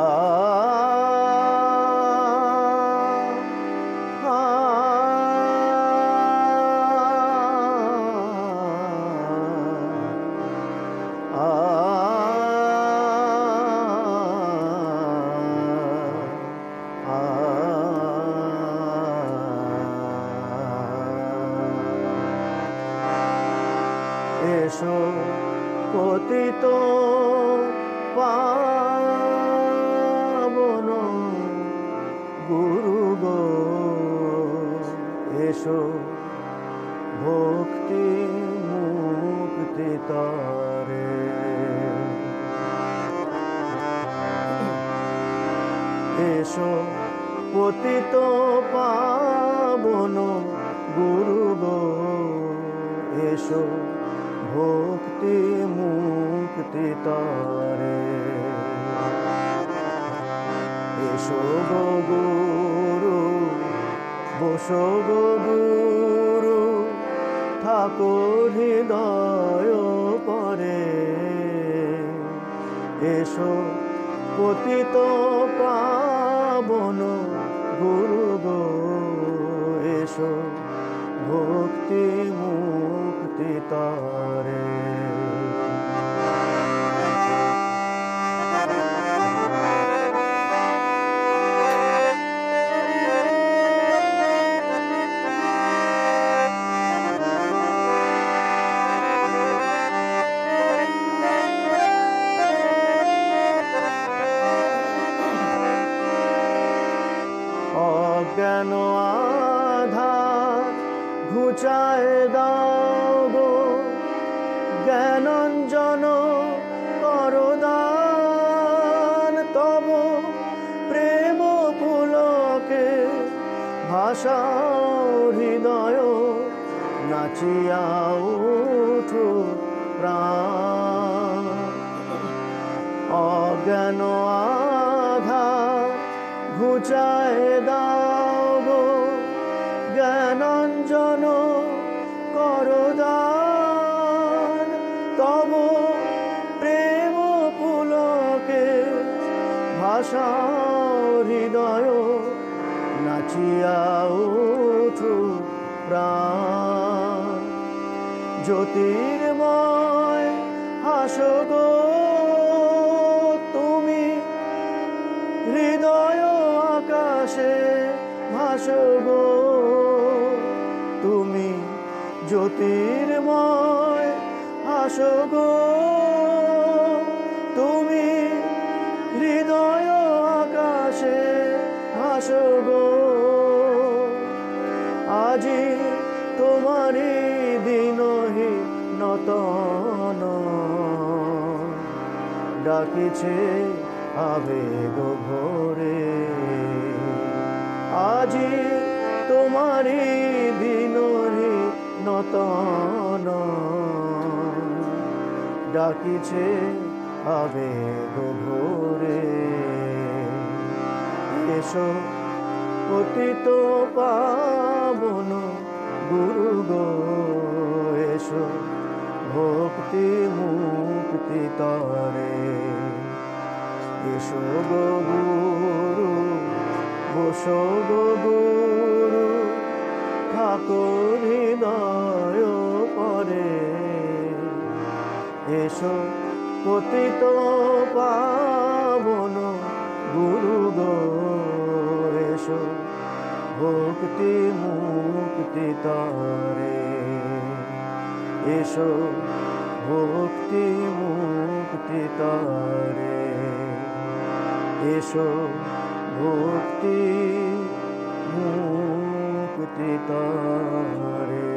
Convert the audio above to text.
আ এসো পতিত পাবন গুরু গো, এসো ভক্তি মুক্তি তরে। এসো পতিত পাবন গুরু গো, এসো ভক্তি মুক্তি তরে। এসো গো গুরু, বসো গো গুরু, থাকো হৃদয় পরে। এসো পতিত পাবন গুরু গো, এসো ভক্তি মুক্তি তরে। অজ্ঞান আধার ঘুচায় দাও গো, জ্ঞানাঞ্জন করদান। তব প্রেম পুলকে ভাষাও হৃদয়, নাচিয়া উঠু প্রাণ। অজ্ঞান আধার ঘুচায় দাও গো, জ্ঞানাঞ্জন করদান। তব প্রেম পুলকে ভাষা হৃদয়, নাচিয়া উঠু প্রাণ। জ্যোতির্ময় হাসো গো তুমি, হৃদয় আকাশে ভাসো গো তুমি। জ্যোতির্ময় হাসো গো তুমি, হৃদয় আকাশে ভাসো গো। আজি তোমারি দিনহি নতন, ডাকিছে আবেগ ভরে। আজি তোমারি দিনহি নতন, ডাকিছে আবেগ ভরে। এসো পতিত পাবন গুরু গো, এসো ভক্তি মুক্তি তরে। এসো গো গুরু, বসো গো গুরু, থাকো হৃদয় পরে। এসো পতিত পাবন গুরু গো, এসো ভক্তি মুক্তি তরে। এসো ভক্তি মুক্তি তরে। এসো ভক্তি মুক্তি তরে।